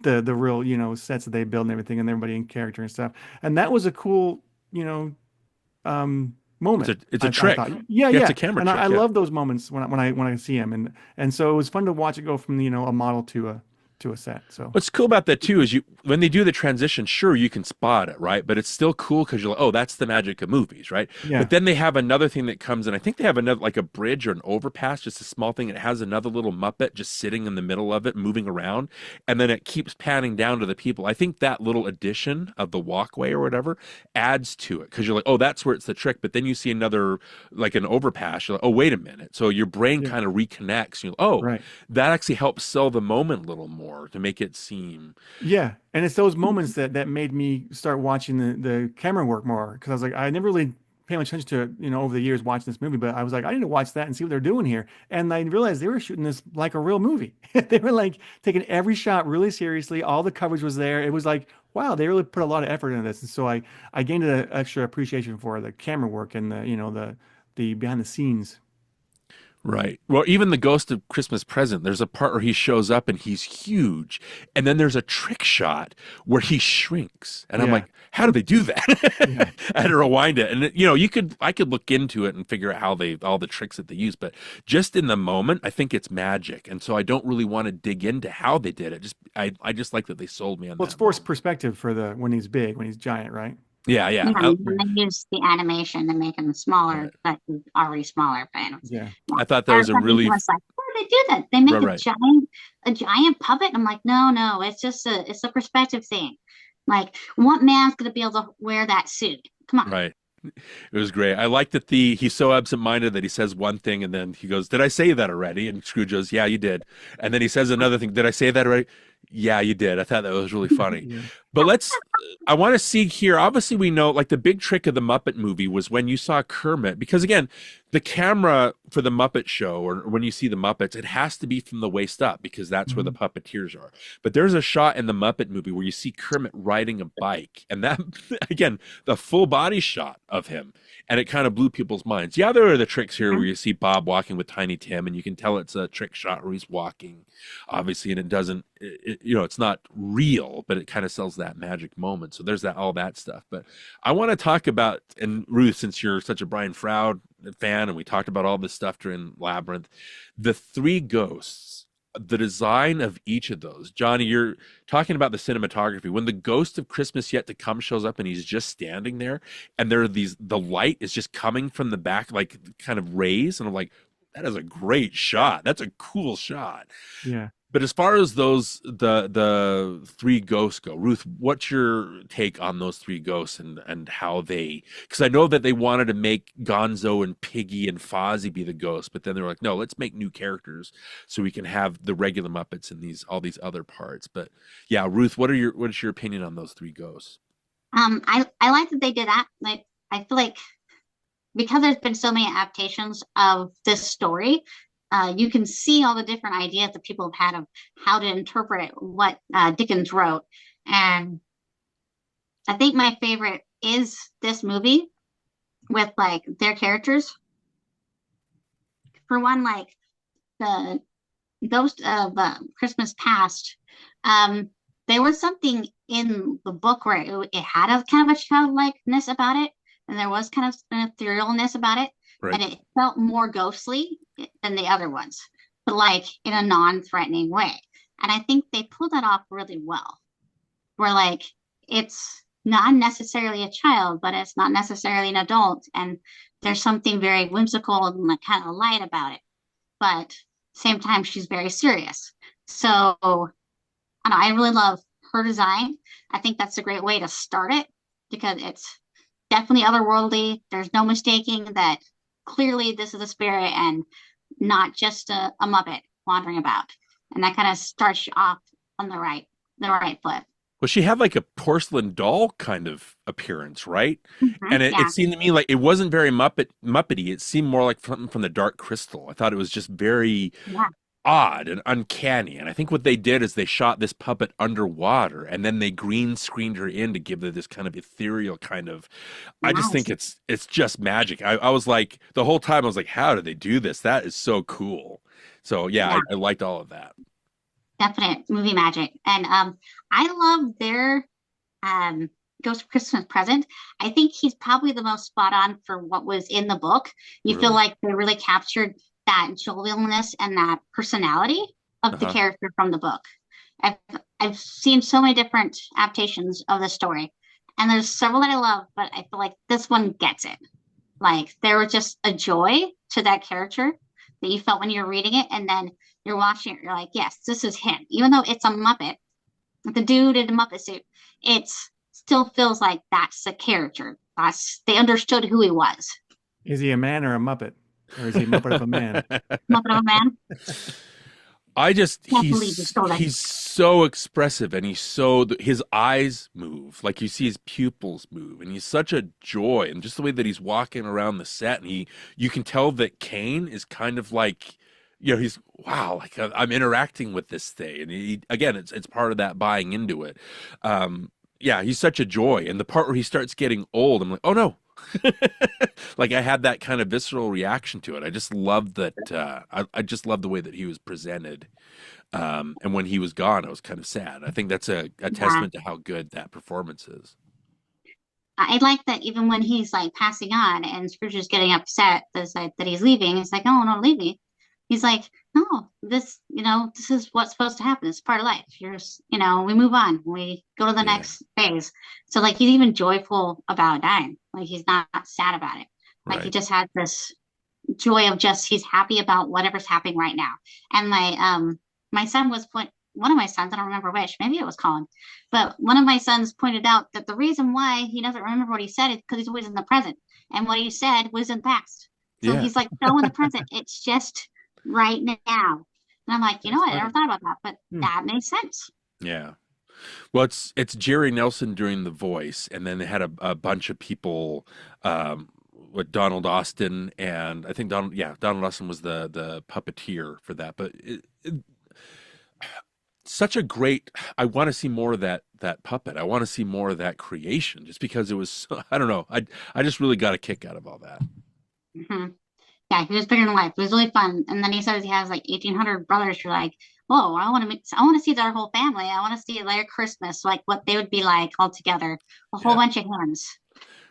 [SPEAKER 2] real sets that they build and everything and everybody in character and stuff, and that was a cool you know
[SPEAKER 1] it's
[SPEAKER 2] moment.
[SPEAKER 1] a
[SPEAKER 2] I
[SPEAKER 1] trick.
[SPEAKER 2] thought yeah,
[SPEAKER 1] Yeah, it's
[SPEAKER 2] yeah,
[SPEAKER 1] a camera
[SPEAKER 2] and I
[SPEAKER 1] trick. Yeah.
[SPEAKER 2] love those moments when I see them, and so it was fun to watch it go from a model to a set. So
[SPEAKER 1] What's cool about that too is when they do the transition, sure you can spot it, right? But it's still cool because you're like, oh, that's the magic of movies, right? But
[SPEAKER 2] yeah,
[SPEAKER 1] then they have another thing that comes in. I think they have another like a bridge or an overpass, just a small thing. It has another little Muppet just sitting in the middle of it, moving around, and then it keeps panning down to the people. I think that little addition of the walkway or whatever adds to it because you're like, oh, that's where it's the trick. But then you see another like an overpass, you're like, oh, wait a minute. So your brain
[SPEAKER 2] yeah,
[SPEAKER 1] kind of reconnects. You're like, oh,
[SPEAKER 2] right.
[SPEAKER 1] that actually helps sell the moment a little more to make it seem
[SPEAKER 2] Yeah, and it's those moments that made me start watching the camera work more because I was like, I never really pay much attention to it, over the years watching this movie, but I was like, I need to watch that and see what they're doing here. And I realized they were shooting this like a real movie. They were like taking every shot really seriously. All the coverage was there. It was like, wow, they really put a lot of effort into this. And so I gained an extra appreciation for the camera work and the behind the scenes.
[SPEAKER 1] Right. Well, even the Ghost of Christmas Present, there's a part where he shows up and he's huge. And then there's a trick shot where he shrinks. And I'm
[SPEAKER 2] Yeah.
[SPEAKER 1] like, how do they do that?
[SPEAKER 2] Yeah.
[SPEAKER 1] I had to rewind it. And I could look into it and figure out all the tricks that they use, but just in the moment, I think it's magic. And so I don't really want to dig into how they did it. I just like that they sold me on
[SPEAKER 2] Well,
[SPEAKER 1] that
[SPEAKER 2] it's forced
[SPEAKER 1] moment.
[SPEAKER 2] perspective for when he's big, when he's giant, right?
[SPEAKER 1] Yeah, yeah.
[SPEAKER 3] Yeah, and they use the animation to make him smaller,
[SPEAKER 1] Right.
[SPEAKER 3] but he's already smaller. But
[SPEAKER 2] Yeah.
[SPEAKER 1] I thought that was a
[SPEAKER 3] everybody
[SPEAKER 1] really
[SPEAKER 3] was like, "How do they do that? They make
[SPEAKER 1] right,
[SPEAKER 3] a
[SPEAKER 1] right.
[SPEAKER 3] giant puppet." I'm like, no, it's just it's a perspective thing. Like, what man's gonna be able to wear that suit? Come on.
[SPEAKER 1] Right. It was great. I like that he's so absent-minded that he says one thing and then he goes, "Did I say that already?" And Scrooge goes, "Yeah, you did." And then he says another thing, "Did I say that already?" "Yeah, you did." I thought that was really funny.
[SPEAKER 2] Yeah.
[SPEAKER 1] But I want to see here. Obviously, we know like the big trick of the Muppet movie was when you saw Kermit, because again, the camera for the Muppet show or when you see the Muppets, it has to be from the waist up because that's where the puppeteers are. But there's a shot in the Muppet movie where you see Kermit riding a bike, and that again, the full body shot of him, and it kind of blew people's minds. Yeah, there are the tricks here where you see Bob walking with Tiny Tim, and you can tell it's a trick shot where he's walking, obviously, and it doesn't, it's not real, but it kind of sells that magic moment. So there's all that stuff. But I want to talk about, and Ruth, since you're such a Brian Froud fan, and we talked about all this stuff during Labyrinth, the three ghosts, the design of each of those. Johnny, you're talking about the cinematography. When the Ghost of Christmas Yet to Come shows up and he's just standing there, and the light is just coming from the back, like kind of rays, and I'm like, that is a great shot. That's a cool shot.
[SPEAKER 2] Yeah.
[SPEAKER 1] But as far as the three ghosts go, Ruth, what's your take on those three ghosts and how because I know that they wanted to make Gonzo and Piggy and Fozzie be the ghosts, but then they were like, no, let's make new characters so we can have the regular Muppets and all these other parts. But yeah, Ruth, what is your opinion on those three ghosts?
[SPEAKER 3] I like that they did that. Like, I feel like because there's been so many adaptations of this story, you can see all the different ideas that people have had of how to interpret what Dickens wrote. And I think my favorite is this movie with like their characters. For one, like the Ghost of Christmas Past, there was something in the book where it had a kind of a childlikeness about it, and there was kind of an etherealness about it,
[SPEAKER 1] Right.
[SPEAKER 3] and it felt more ghostly than the other ones, but like in a non-threatening way. And I think they pulled that off really well. Where like it's not necessarily a child, but it's not necessarily an adult, and there's something very whimsical and like kind of light about it. But same time, she's very serious. So I don't know, I really love her design. I think that's a great way to start it because it's definitely otherworldly. There's no mistaking that clearly this is a spirit and not just a Muppet wandering about. And that kind of starts you off on the right foot.
[SPEAKER 1] Well, she had like a porcelain doll kind of appearance, right? And
[SPEAKER 3] Yeah.
[SPEAKER 1] it seemed to me like it wasn't very Muppety. It seemed more like from the Dark Crystal. I thought it was just very
[SPEAKER 3] Yeah.
[SPEAKER 1] odd and uncanny. And I think what they did is they shot this puppet underwater and then they green screened her in to give her this kind of ethereal kind of. I just think
[SPEAKER 3] Nice.
[SPEAKER 1] it's just magic. I was like the whole time I was like, how did they do this? That is so cool. So yeah,
[SPEAKER 3] Yeah.
[SPEAKER 1] I liked all of that.
[SPEAKER 3] Definite movie magic. And I love their Ghost of Christmas Present. I think he's probably the most spot on for what was in the book. You feel
[SPEAKER 1] Really?
[SPEAKER 3] like they really captured that jovialness and that personality of the
[SPEAKER 1] Uh-huh.
[SPEAKER 3] character from the book. I've I've seen so many different adaptations of the story, and there's several that I love, but I feel like this one gets it. Like there was just a joy to that character that you felt when you were reading it, and then you're watching it, you're like, yes, this is him. Even though it's a Muppet, the dude in the Muppet suit, it's still feels like that's the character. They understood who he was.
[SPEAKER 2] Is he a man or a Muppet? Or is he a Muppet of a man?
[SPEAKER 3] Muppet of a man.
[SPEAKER 1] I just
[SPEAKER 3] Can't believe you stole that.
[SPEAKER 1] he's so expressive, and his eyes move, like you see his pupils move, and he's such a joy, and just the way that he's walking around the set, and you can tell that Caine is kind of like, he's, wow, like I'm interacting with this thing, and again, it's part of that buying into it. Yeah, he's such a joy, and the part where he starts getting old, I'm like, oh no. Like I had that kind of visceral reaction to it. I just loved that. I just loved the way that he was presented. And when he was gone, I was kind of sad. I think that's a
[SPEAKER 3] Yeah.
[SPEAKER 1] testament to how good that performance is.
[SPEAKER 3] I like that even when he's like passing on and Scrooge is getting upset that he's leaving, it's like, oh, no, leave me. He's like, no, this is what's supposed to happen. It's part of life. We move on. We go to the
[SPEAKER 1] Yeah,
[SPEAKER 3] next phase. So like he's even joyful about dying. Like he's not sad about it. Like he
[SPEAKER 1] right.
[SPEAKER 3] just has this joy of just he's happy about whatever's happening right now. And my son was one of my sons, I don't remember which, maybe it was Colin, but one of my sons pointed out that the reason why he doesn't remember what he said is because he's always in the present. And what he said was in the past. So
[SPEAKER 1] Yeah,
[SPEAKER 3] he's like so in the present, it's just right now. And I'm like,
[SPEAKER 2] That's
[SPEAKER 3] I never
[SPEAKER 2] funny.
[SPEAKER 3] thought about that, but
[SPEAKER 2] Hmm.
[SPEAKER 3] that makes sense.
[SPEAKER 1] yeah. Well, it's Jerry Nelson doing the voice, and then they had a bunch of people, with Donald Austin, and I think Donald Austin was the puppeteer for that. But such a great, I want to see more of that puppet. I want to see more of that creation, just because it was I don't know, I just really got a kick out of all that.
[SPEAKER 3] Hmm. Yeah, he was bigger than life. It was really fun. And then he says he has like 1,800 brothers. You're like, whoa, I want to see their whole family. I want to see their Christmas, like what they would be like all together. A whole
[SPEAKER 1] Yeah,
[SPEAKER 3] bunch of hymns.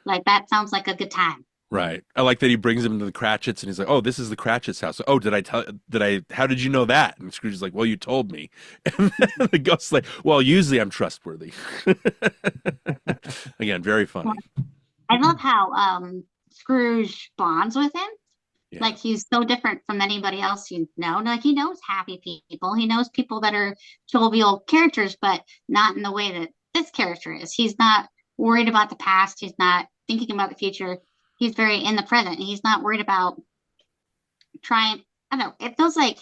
[SPEAKER 3] Like that sounds like a good time.
[SPEAKER 1] right. I like that he brings him to the Cratchits, and he's like, "Oh, this is the Cratchits' house." Oh, how did you know that? And Scrooge is like, "Well, you told me." And then the ghost's like, "Well, usually I'm trustworthy." Again, very funny.
[SPEAKER 3] I love how Scrooge bonds with him.
[SPEAKER 1] Yeah,
[SPEAKER 3] Like he's so different from anybody else you know. Like he knows happy people. He knows people that are jovial characters, but not in the way that this character is. He's not worried about the past. He's not thinking about the future. He's very in the present. He's not worried about trying. I don't know. It feels like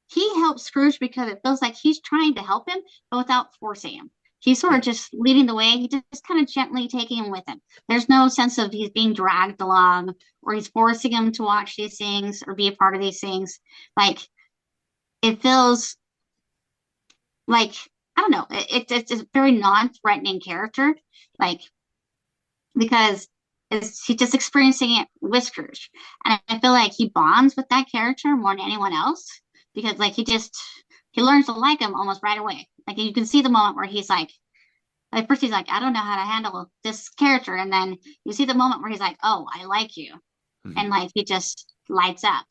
[SPEAKER 3] he helps Scrooge because it feels like he's trying to help him, but without forcing him. He's sort
[SPEAKER 1] yeah,
[SPEAKER 3] of just leading the way. He just kind of gently taking him with him. There's no sense of he's being dragged along or he's forcing him to watch these things or be a part of these things. Like it feels like I don't know. It's a very non-threatening character, like because he's just experiencing it with Scrooge, and I feel like he bonds with that character more than anyone else because like he learns to like him almost right away. Like you can see the moment where he's like first he's like, I don't know how to handle this character, and then you see the moment where he's like, oh, I like you, and
[SPEAKER 1] mhm,
[SPEAKER 3] like he just lights up.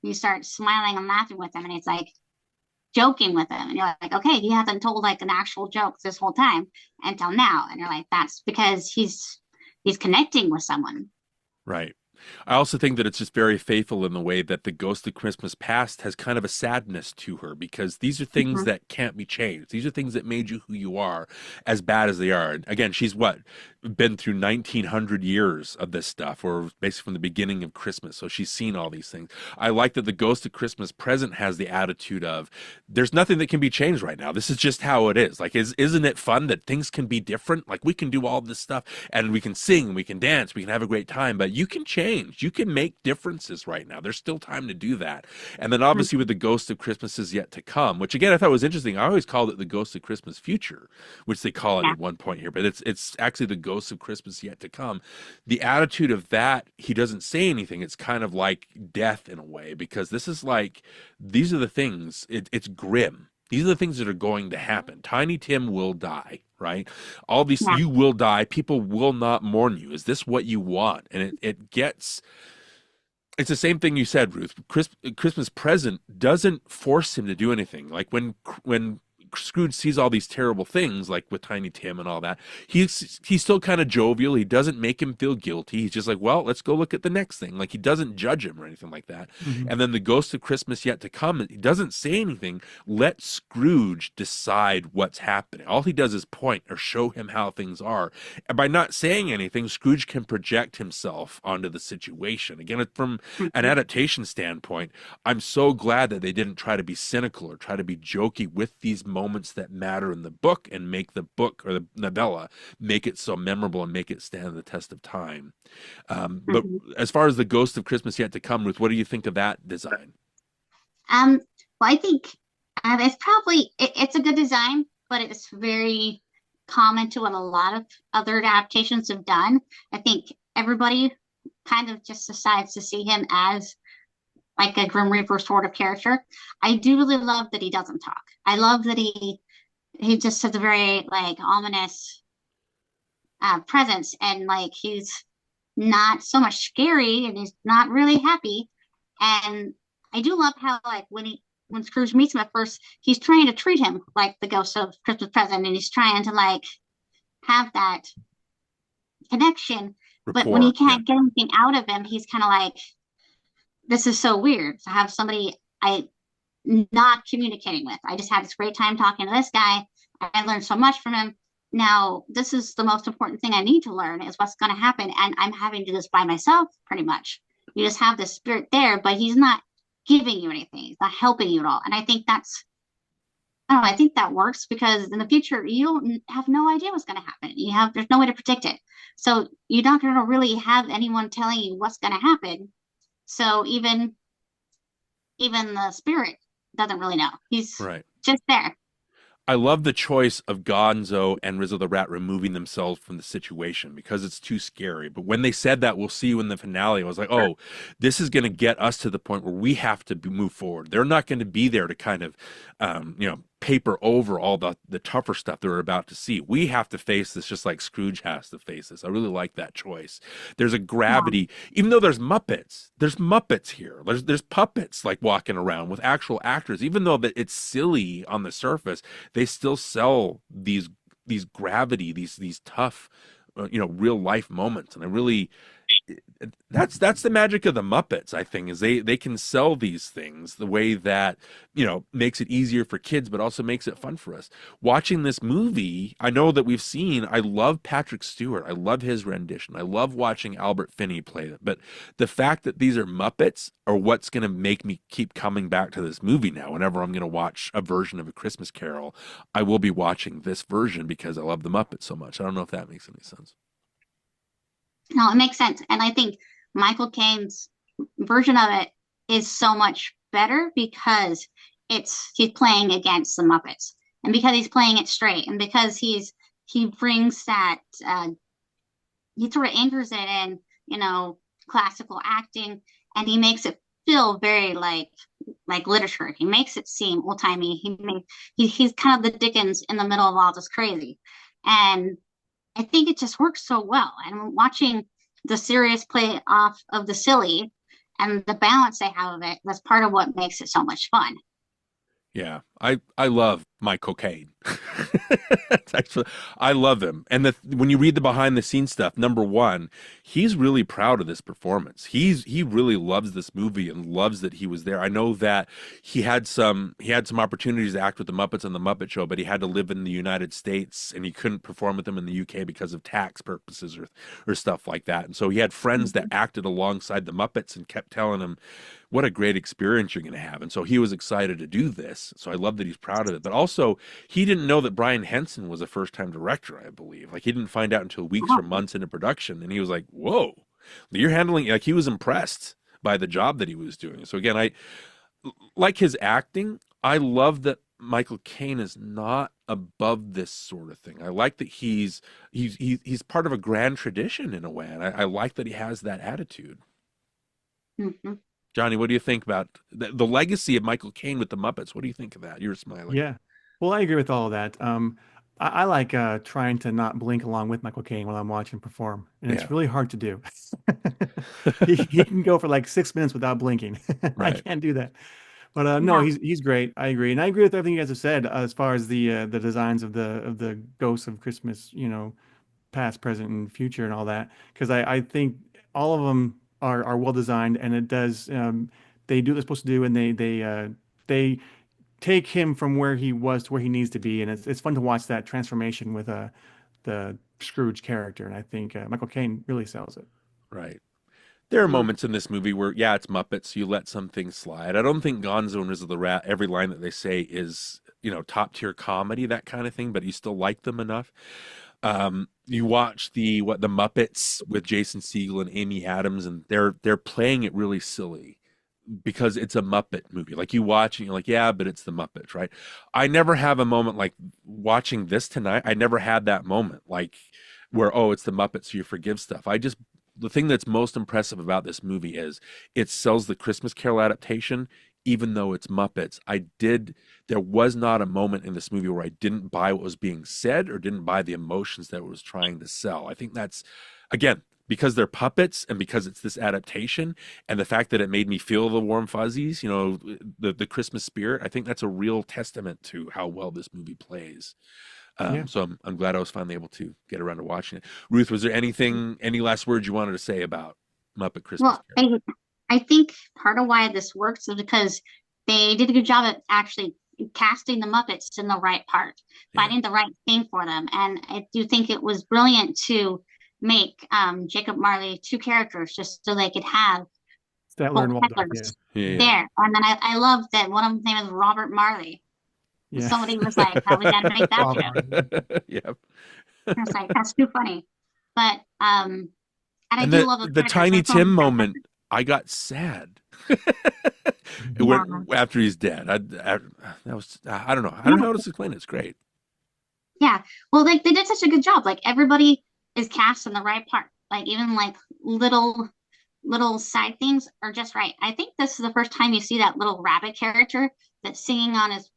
[SPEAKER 3] You start smiling and laughing with him, and it's like joking with him, and you're like, okay, he hasn't told like an actual joke this whole time until now, and you're like, that's because he's connecting with someone.
[SPEAKER 1] right. I also think that it's just very faithful in the way that the Ghost of Christmas Past has kind of a sadness to her, because these are things
[SPEAKER 3] Mhm.
[SPEAKER 1] that can't be changed. These are things that made you who you are, as bad as they are. And again, she's been through 1900 years of this stuff, or basically from the beginning of Christmas. So she's seen all these things. I like that the Ghost of Christmas Present has the attitude of there's nothing that can be changed right now. This is just how it is. Like, isn't it fun that things can be different? Like, we can do all this stuff, and we can sing, we can dance, we can have a great time, but you can change. You can make differences right now. There's still time to do that. And then obviously with the Ghost of Christmas is Yet to Come, which again I thought was interesting. I always called it the Ghost of Christmas Future, which they call it
[SPEAKER 3] Yeah.
[SPEAKER 1] at one point here, but it's actually the Ghost of Christmas Yet to Come. The attitude of that, he doesn't say anything. It's kind of like death in a way, because this is like, these are the things, it's grim. These are the things that are going to happen. Tiny Tim will die, right? All these,
[SPEAKER 3] Yeah.
[SPEAKER 1] you will die. People will not mourn you. Is this what you want? And it gets, it's the same thing you said, Ruth. Christmas Present doesn't force him to do anything. Like when Scrooge sees all these terrible things, like with Tiny Tim and all that, he's still kind of jovial. He doesn't make him feel guilty. He's just like, well, let's go look at the next thing. Like, he doesn't judge him or anything like that.
[SPEAKER 2] Mhm.
[SPEAKER 1] And then the Ghost of Christmas Yet to Come, he doesn't say anything. Let Scrooge decide what's happening. All he does is point or show him how things are. And by not saying anything, Scrooge can project himself onto the situation. Again, from an adaptation standpoint, I'm so glad that they didn't try to be cynical or try to be jokey with these moments that matter in the book and make the book or the novella make it so memorable and make it stand the test of time. But as far as the Ghost of Christmas Yet to Come, Ruth, what do you think of that design?
[SPEAKER 3] Well, I think it's probably it's a good design, but it's very common to what a lot of other adaptations have done. I think everybody kind of just decides to see him as like a Grim Reaper sort of character. I do really love that he doesn't talk. I love that he just has a very like ominous presence, and like he's not so much scary and he's not really happy. And I do love how like when Scrooge meets him at first, he's trying to treat him like the ghost of Christmas present, and he's trying to like have that connection. But when he can't get anything out of him, he's kind of like, this is so weird to have somebody I not communicating with. I just had this great time talking to this guy. I learned so much from him. Now, this is the most important thing I need to learn is what's going to happen. And I'm having to do this by myself, pretty much. You just have the spirit there, but he's not giving you anything. He's not helping you at all. And I think I don't know, I think that works because in the future, you don't have no idea what's going to happen. There's no way to predict it. So you're not going to really have anyone telling you what's going to happen. So even the spirit doesn't really know. He's just there.
[SPEAKER 1] I love the choice of Gonzo and Rizzo the Rat removing themselves from the situation because it's too scary. But when they said that, we'll see you in the finale, I was like, oh, this is going to get us to the point where we have to move forward. They're not going to be there to kind of, paper over all the tougher stuff they're about to see. We have to face this just like Scrooge has to face this. I really like that choice. There's a gravity, even though there's Muppets here. There's puppets like walking around with actual actors. Even though that it's silly on the surface, they still sell these gravity, these tough, real life moments. And I really, that's the magic of the Muppets, I think, is they can sell these things the way that, makes it easier for kids, but also makes it fun for us. Watching this movie, I know that I love Patrick Stewart. I love his rendition. I love watching Albert Finney play it. But the fact that these are Muppets are what's going to make me keep coming back to this movie now. Whenever I'm going to watch a version of A Christmas Carol, I will be watching this version because I love the Muppets so much. I don't know if that makes any sense.
[SPEAKER 3] No, it makes sense. And I think Michael Caine's version of it is so much better because he's playing against the Muppets, and because he's playing it straight, and because he brings that he sort of anchors it in classical acting, and he makes it feel very like literature. He makes it seem old timey. He's kind of the Dickens in the middle of all this crazy, and I think it just works so well. And watching the serious play off of the silly and the balance they have of it, that's part of what makes it so much fun.
[SPEAKER 1] Yeah, I love Michael Caine. Actually, I love him. And when you read the behind the scenes stuff, number one, he's really proud of this performance. He really loves this movie and loves that he was there. I know that he had some opportunities to act with the Muppets on the Muppet Show, but he had to live in the United States and he couldn't perform with them in the UK because of tax purposes or stuff like that. And so he had friends that acted alongside the Muppets and kept telling him, what a great experience you're going to have. And so he was excited to do this. So I love that he's proud of it. But also, he didn't know that Brian Henson was a first-time director, I believe. Like, he didn't find out until weeks or months into production. And he was like, whoa, you're handling, like, he was impressed by the job that he was doing. So again, I like his acting. I love that Michael Caine is not above this sort of thing. I like that he's part of a grand tradition in a way. And I like that he has that attitude.
[SPEAKER 3] Mm-hmm.
[SPEAKER 1] Jonny, what do you think about the legacy of Michael Caine with the Muppets? What do you think of that? You're smiling.
[SPEAKER 2] Yeah. Well, I agree with all of that. I like trying to not blink along with Michael Caine while I'm watching him perform, and it's really hard to do. he can go for like 6 minutes without blinking. I
[SPEAKER 1] Right.
[SPEAKER 2] can't do that. But no,
[SPEAKER 3] Yeah.
[SPEAKER 2] he's great. I agree, and I agree with everything you guys have said as far as the designs of the ghosts of Christmas, past, present, and future, and all that. Because I think all of them are well designed, and it does they do what they're supposed to do, and they take him from where he was to where he needs to be, and it's fun to watch that transformation with the Scrooge character, and I think Michael Caine really sells it.
[SPEAKER 1] Right. There are
[SPEAKER 3] Yeah.
[SPEAKER 1] moments in this movie where, yeah, it's Muppets. You let some things slide. I don't think Gonzo and Rizzo the Rat, every line that they say is, top tier comedy, that kind of thing, but you still like them enough. You watch the Muppets with Jason Segel and Amy Adams, and they're playing it really silly because it's a Muppet movie. Like you watch and you're like, yeah, but it's the Muppets, right? I never have a moment like watching this tonight. I never had that moment like where, oh, it's the Muppets, so you forgive stuff. The thing that's most impressive about this movie is it sells the Christmas Carol adaptation, even though it's Muppets. There was not a moment in this movie where I didn't buy what was being said or didn't buy the emotions that it was trying to sell. I think that's, again, because they're puppets and because it's this adaptation and the fact that it made me feel the warm fuzzies, the Christmas spirit. I think that's a real testament to how well this movie plays.
[SPEAKER 2] Yeah.
[SPEAKER 1] So I'm glad I was finally able to get around to watching it. Ruth, was there any last words you wanted to say about Muppet Christmas
[SPEAKER 3] Well,
[SPEAKER 1] Carol?
[SPEAKER 3] I think part of why this works is because they did a good job at actually casting the Muppets in the right part,
[SPEAKER 1] Yeah,
[SPEAKER 3] finding the right thing for them. And I do think it was brilliant to make Jacob Marley two characters just so they could have
[SPEAKER 2] Statler
[SPEAKER 3] both
[SPEAKER 2] and Waldorf. Yeah.
[SPEAKER 3] Hecklers
[SPEAKER 1] yeah,
[SPEAKER 3] there. And then I love that one of them's name is Robert Marley. And
[SPEAKER 2] Yeah.
[SPEAKER 3] somebody was like, "How we got to make that
[SPEAKER 2] Bob
[SPEAKER 3] joke?"
[SPEAKER 2] Marley.
[SPEAKER 1] yeah.
[SPEAKER 3] And I was like, "That's too funny." But and I
[SPEAKER 1] And
[SPEAKER 3] do
[SPEAKER 1] the
[SPEAKER 3] love those
[SPEAKER 1] the
[SPEAKER 3] characters.
[SPEAKER 1] Tiny
[SPEAKER 3] They're so
[SPEAKER 1] Tim moment, I got sad
[SPEAKER 3] yeah.
[SPEAKER 1] after he's dead. I don't know. I don't know how to explain it. It's great.
[SPEAKER 3] Yeah. Well, like they did such a good job. Like everybody is cast in the right part. Like even like little side things are just right. I think this is the first time you see that little rabbit character that's singing on his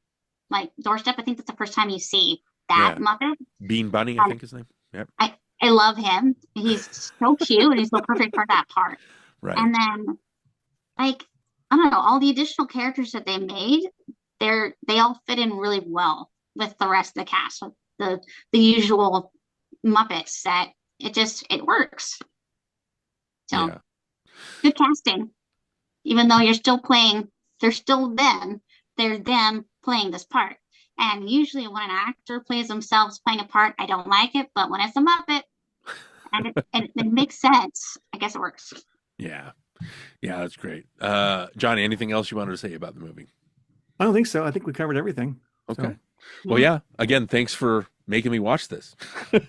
[SPEAKER 3] like doorstep. I think that's the first time you see that
[SPEAKER 1] Yeah,
[SPEAKER 3] Muppet.
[SPEAKER 1] Bean Bunny, I
[SPEAKER 3] And
[SPEAKER 1] think his name. Yep.
[SPEAKER 3] I love him. He's so cute and he's so perfect for that part.
[SPEAKER 1] Right.
[SPEAKER 3] And then like I don't know, all the additional characters that they made, they all fit in really well with the rest of the cast, with the usual Muppets that it works. So
[SPEAKER 1] Yeah.
[SPEAKER 3] good casting. Even though they're still them, they're them playing this part. And usually when an actor plays themselves playing a part, I don't like it, but when it's a Muppet and it makes sense, I guess it works.
[SPEAKER 1] Yeah. Yeah, that's great. Johnny, anything else you wanted to say about the movie?
[SPEAKER 2] I don't think so. I think we covered everything.
[SPEAKER 1] Okay.
[SPEAKER 2] So,
[SPEAKER 1] Well,
[SPEAKER 3] Yeah.
[SPEAKER 1] yeah. Again, thanks for making me watch this.
[SPEAKER 2] well,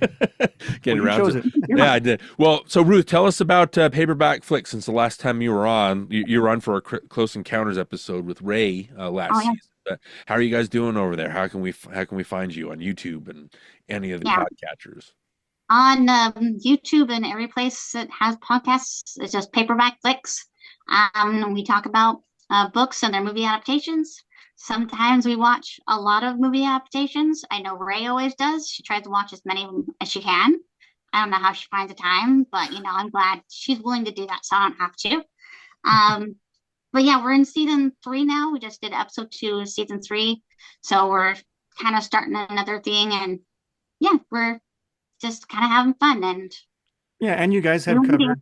[SPEAKER 1] Getting
[SPEAKER 2] you
[SPEAKER 1] around
[SPEAKER 2] chose
[SPEAKER 1] to
[SPEAKER 2] it.
[SPEAKER 1] Yeah, I did. Well, so Ruth, tell us about Paperback Flick since the last time you were on. You were on for a Close Encounters episode with Ray last
[SPEAKER 3] Oh yeah.
[SPEAKER 1] season. But how are you guys doing over there? How can we find you on YouTube and any of the
[SPEAKER 3] Yeah.
[SPEAKER 1] podcatchers?
[SPEAKER 3] On YouTube and every place that has podcasts, it's just Paperback Flicks. We talk about books and their movie adaptations. Sometimes we watch a lot of movie adaptations. I know Ray always does. She tries to watch as many of them as she can. I don't know how she finds the time, but I'm glad she's willing to do that, so I don't have to. Um, but yeah, we're in season 3 now. We just did episode 2 of season 3, so we're kind of starting another thing, and yeah, we're just kind of having fun and
[SPEAKER 2] Yeah, and you guys have
[SPEAKER 3] doing video.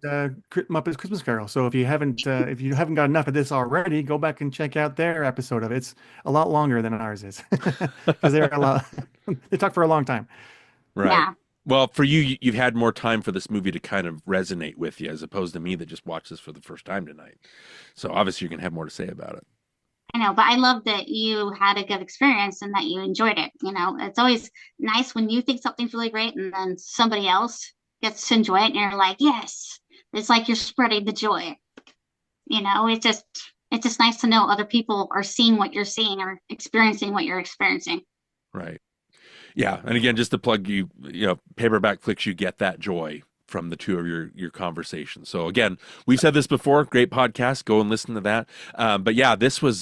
[SPEAKER 2] covered Muppets Christmas Carol. So if you haven't got enough of this already, go back and check out their episode of it. It's a lot longer than ours is because they're a lot. They talk for a long time.
[SPEAKER 1] Right.
[SPEAKER 3] Yeah,
[SPEAKER 1] Well, for you, you've had more time for this movie to kind of resonate with you, as opposed to me that just watched this for the first time tonight. So obviously, you're gonna have more to say about it.
[SPEAKER 3] I know, but I love that you had a good experience and that you enjoyed it. It's always nice when you think something's really great and then somebody else gets to enjoy it and you're like, yes, it's like you're spreading the joy. It's just nice to know other people are seeing what you're seeing or experiencing what you're experiencing.
[SPEAKER 1] Right. Yeah, and again, just to plug Paperback Flicks, you get that joy from the two of your conversations. So again, we've said this before, great podcast. Go and listen to that. But yeah, this was.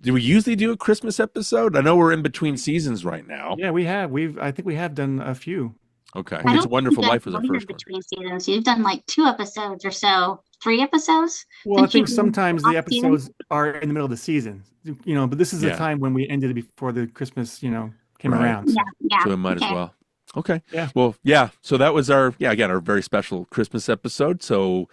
[SPEAKER 1] Do we usually do a Christmas episode? I know we're in between seasons right now.
[SPEAKER 2] Yeah, we have. I think we have done a few.
[SPEAKER 1] Okay.
[SPEAKER 3] I
[SPEAKER 1] It's
[SPEAKER 3] don't
[SPEAKER 1] a Wonderful
[SPEAKER 3] think
[SPEAKER 1] Life
[SPEAKER 3] you've
[SPEAKER 1] was
[SPEAKER 3] done
[SPEAKER 1] our
[SPEAKER 3] longer
[SPEAKER 1] first one.
[SPEAKER 3] between seasons. You've done like 2 episodes or so, 3 episodes
[SPEAKER 2] Well, I
[SPEAKER 3] since
[SPEAKER 2] think
[SPEAKER 3] you've been
[SPEAKER 2] sometimes the
[SPEAKER 3] off season.
[SPEAKER 2] episodes are in the middle of the season, but this is the
[SPEAKER 1] Yeah.
[SPEAKER 2] time when we ended it before the Christmas, came
[SPEAKER 1] Right.
[SPEAKER 2] around.
[SPEAKER 3] Yeah,
[SPEAKER 2] So
[SPEAKER 3] yeah.
[SPEAKER 1] So we might as
[SPEAKER 3] Okay.
[SPEAKER 1] well. Okay.
[SPEAKER 2] yeah,
[SPEAKER 1] Well, yeah. So that was our very special Christmas episode. So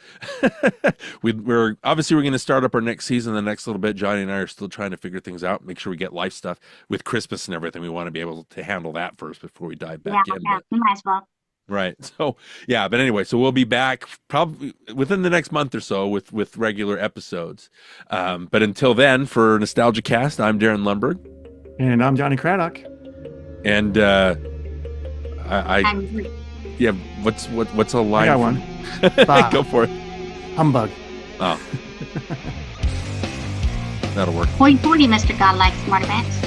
[SPEAKER 1] we're going to start up our next season the next little bit. Johnny and I are still trying to figure things out, make sure we get life stuff with Christmas and everything. We want to be able to handle that first before we dive
[SPEAKER 3] Yeah,
[SPEAKER 1] back in.
[SPEAKER 3] yeah.
[SPEAKER 1] But
[SPEAKER 3] You might as well.
[SPEAKER 1] right. So yeah. But anyway, so we'll be back probably within the next month or so with regular episodes. But until then, for Nostalgia Cast, I'm Darin Lundberg,
[SPEAKER 2] and I'm Jonny Craddock.
[SPEAKER 1] and I
[SPEAKER 3] I'm
[SPEAKER 1] yeah. What's a line?
[SPEAKER 2] I got
[SPEAKER 1] from-
[SPEAKER 2] one. Bah.
[SPEAKER 1] Go for it.
[SPEAKER 2] Humbug.
[SPEAKER 1] Oh, that'll work.
[SPEAKER 3] Hoity toity, Mr. Godlike Smarty Pants.